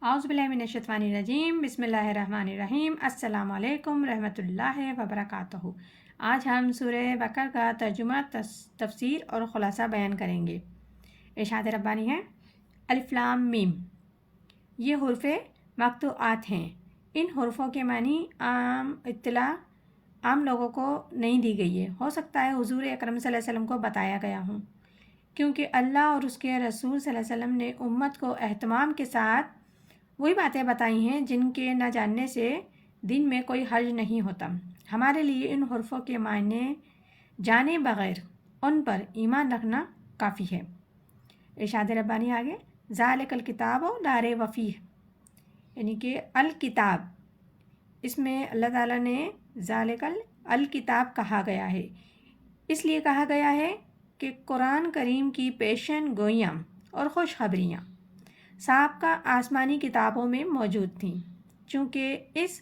औज़ुबिल्लाहिमिनश्शैतानिर्रजीम बिस्मिल्लाहिर्रहमानिर्रहीम अस्सलामु अलैकुम रहमतुल्लाहि व बरकातहू। आज हम सूरह बकरा का तर्जुमा, तफसीर और ख़ुलासा बयान करेंगे। इरशाद रब्बानी है, अलिफ लाम मीम, ये हुर्फ़े मक़तूआत हैं। इन हुर्फ़ों के मानी इत्तला आम लोगों को नहीं दी गई है। हो सकता है हुज़ूर अकरम सल्लल्लाहु अलैहि वसल्लम को बताया गया हूँ, क्योंकि अल्लाह और उसके रसूल सल्लल्लाहु अलैहि वसल्लम ने उम्मत को एहतमाम के साथ वही बातें बताई हैं जिनके न जानने से दिन में कोई हर्ज नहीं होता। हमारे लिए इन हुर्फ़ों के मायने जाने बग़ैर उन पर ईमान रखना काफ़ी है। इरशाद रब्बानी आगे, ज़ालिकल किताब ला रैब फ़ीह, यानी कि अल किताब, इसमें अल्लाह ताला ने ज़ालिकल अल किताब कहा गया है। इसलिए कहा गया है कि कुरान करीम की पेशन गोइयाँ और खुशखबरियाँ साबका आसमानी किताबों में मौजूद थीं। चूँकि इस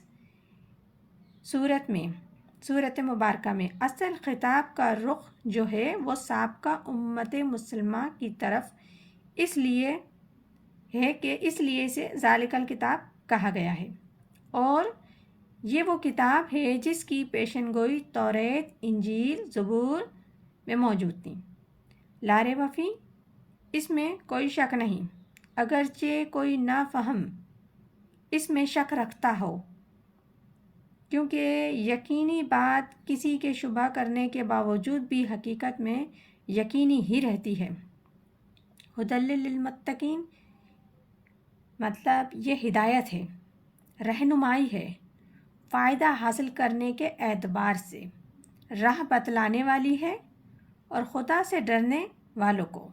सूरत मुबारका में असल खिताब का रुख जो है वो साबका उम्मत मुसलमा की तरफ इसलिए है कि इसलिए इसे ज़ालिकल किताब कहा गया है, और ये वो किताब है जिसकी पेशन गोई तौरेत, इंजील, ज़बूर में मौजूद थी। ला रैब फ़ीह, इसमें कोई शक नहीं, अगरचे कोई नाफहम इसमें शक रखता हो, क्योंकि यकीनी बात किसी के शुबा करने के बावजूद भी हकीकत में यकीनी ही रहती है। हुदल लिल मुत्तकीन, मतलब ये हिदायत है, रहनुमाई है, फ़ायदा हासिल करने के एतबार से राह बतलाने वाली है, और खुदा से डरने वालों को,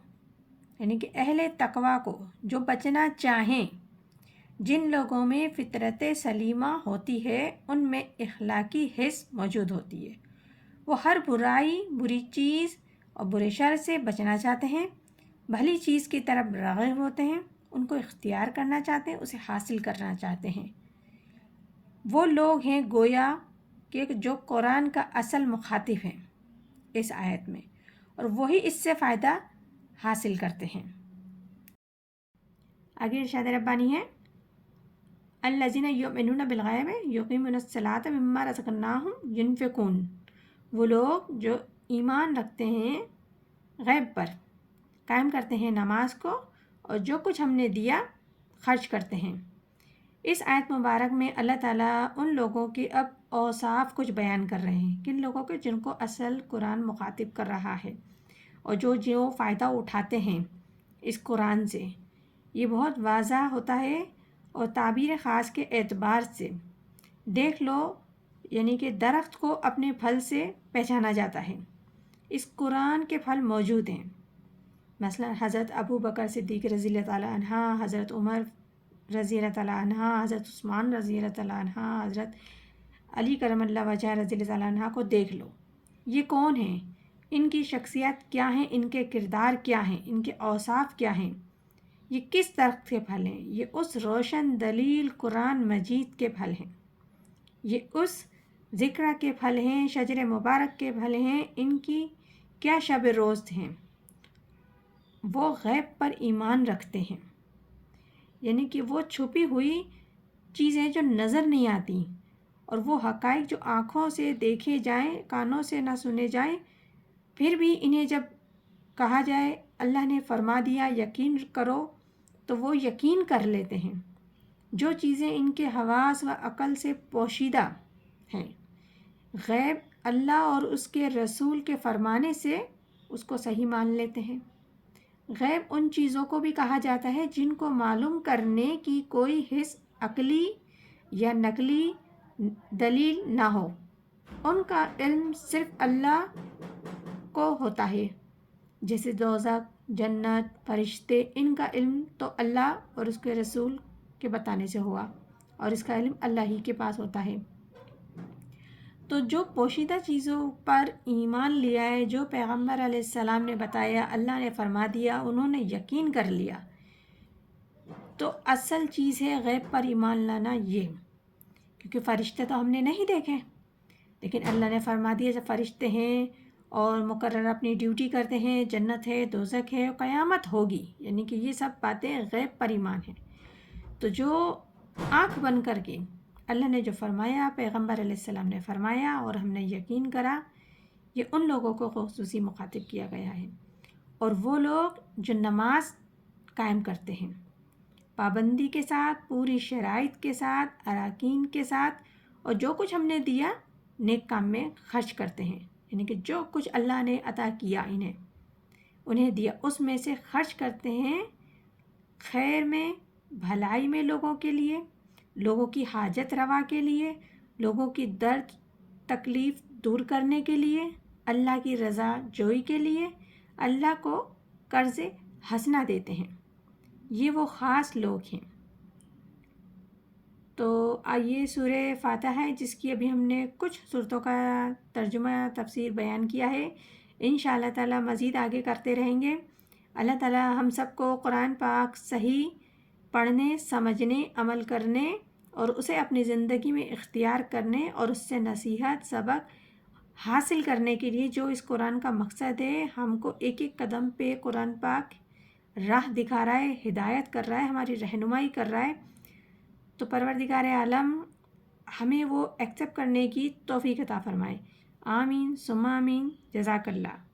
यानी कि अहले तकवा को जो बचना चाहें, जिन लोगों में फ़ितरत सलीमा होती है, उनमें इखलाकी हिस्स मौजूद होती है। वो हर बुराई, बुरी चीज़ और बुरे शर से बचना चाहते हैं, भली चीज़ की तरफ राग़िब होते हैं, उनको इख्तियार करना चाहते हैं, उसे हासिल करना चाहते हैं। वो लोग हैं गोया कि जो कुरान का असल मुखातिब हैं इस आयत में, और वही इससे फ़ायदा हासिल करते हैं। आगे इरशाद रब्बानी है, अल्लज़ीना युमिनूना बिल गैब युक़ीमूनस्सलाता मिम्मा रज़क़नाहुम युनफ़िक़ून, वो लोग जो ईमान रखते हैं गैब पर, कायम करते हैं नमाज को, और जो कुछ हमने दिया खर्च करते हैं। इस आयत मुबारक में अल्लाह ताला उन लोगों के अब औसाफ कुछ बयान कर रहे हैं, किन लोगों के जिनको असल कुरान मुखातिब कर रहा है, और जो फ़ायदा उठाते हैं इस कुरान से। ये बहुत वाज़ा होता है, और ताबीर ख़ास के एतबार से देख लो, यानी कि दरख्त को अपने फल से पहचाना जाता है। इस कुरान के फल मौजूद हैं। मसलन हज़रत अबू बकर सिद्दीक़ रज़ी अल्लाह ताला अन्हा, हज़रत उमर रज़ी अल्लाह ताला अन्हा, हज़रत उस्मान रज़ी अल्लाह ताला अन्हा, हज़रत अली करमल्लाहु वजह रज़ी अल्लाह ताला अन्हा को देख लो। ये कौन हैं, इनकी शख्सियत क्या हैं, इनके किरदार क्या हैं, इनके औसाफ क्या हैं, ये किस दरख्त के फल हैं। ये उस रोशन दलील कुरान मजीद के फल हैं, ये उस ज़िक्र के फल हैं, शजर मुबारक के फल हैं। इनकी क्या शब रोज़ हैं, वो गैब पर ईमान रखते हैं, यानी कि वो छुपी हुई चीज़ें जो नज़र नहीं आती, और वो हक़ाइक़ जो आँखों से देखे जाएं, कानों से ना सुने जाएं, फिर भी इन्हें जब कहा जाए अल्लाह ने फरमा दिया यकीन करो, तो वो यकीन कर लेते हैं। जो चीज़ें इनके हवास व अक़ल से पोशीदा हैं, गैब अल्लाह और उसके रसूल के फरमाने से उसको सही मान लेते हैं। गैब उन चीज़ों को भी कहा जाता है जिनको मालूम करने की कोई हिस्स अक़ली या नकली दलील ना हो, उनका इल्म सिर्फ़ अल्लाह को होता है। जैसे दोज़ख, जन्नत, फरिश्ते, इनका इल्म तो अल्लाह और उसके रसूल के बताने से हुआ, और इसका इल्म अल्लाह ही के पास होता है। तो जो पोशीदा चीज़ों पर ईमान लिया है, जो पैगम्बर अलैहिस्सलाम ने बताया, अल्लाह ने फरमा दिया, उन्होंने यकीन कर लिया, तो असल चीज़ है गैब पर ईमान लाना ये। क्योंकि फ़रिश्ते तो हमने नहीं देखे, लेकिन अल्लाह ने फरमा दिया जब फ़रिश्ते हैं और मुकर्रर अपनी ड्यूटी करते हैं, जन्नत है, दोज़ख है, क़यामत होगी, यानी कि ये सब बातें गैब पर ईमान है। تو جو آنکھ بند کر کے اللہ نے جو فرمایا، پیغمبر علیہ السلام نے فرمایا اور ہم نے یقین کرا، یہ ان لوگوں کو خصوصی مخاطب کیا گیا ہے۔ اور وہ لوگ جو نماز قائم کرتے ہیں پابندی کے ساتھ، پوری شرائط کے ساتھ، اراکین کے ساتھ، اور جو کچھ ہم نے دیا نیک کام میں خرچ کرتے ہیں، یعنی کہ جو کچھ اللہ نے عطا کیا انہیں دیا اس میں سے خرچ کرتے ہیں خیر میں، بھلائی میں، لوگوں کے لیے، لوگوں کی حاجت روا کے لیے، لوگوں کی درد تکلیف دور کرنے کے لیے، اللہ کی رضا جوئی کے لیے، اللہ کو قرض حسنہ دیتے ہیں۔ یہ وہ خاص لوگ ہیں۔ تو یہ سورہ فاتحہ ہے جس کی ابھی ہم نے کچھ صورتوں کا ترجمہ تفسیر بیان کیا ہے۔ انشاءاللہ تعالی مزید آگے کرتے رہیں گے۔ اللہ تعالی ہم سب کو قرآن پاک صحیح پڑھنے، سمجھنے، عمل کرنے اور اسے اپنی زندگی میں اختیار کرنے اور اس سے نصیحت سبق حاصل کرنے کے لیے جو اس قرآن کا مقصد ہے، ہم کو ایک ایک قدم پہ قرآن پاک راہ دکھا رہا ہے، ہدایت کر رہا ہے، ہماری رہنمائی کر رہا ہے، تو پروردگار عالم ہمیں وہ ایکسیپٹ کرنے کی توفیق عطا فرمائے۔ آمین ثم آمین۔ جزاک اللہ۔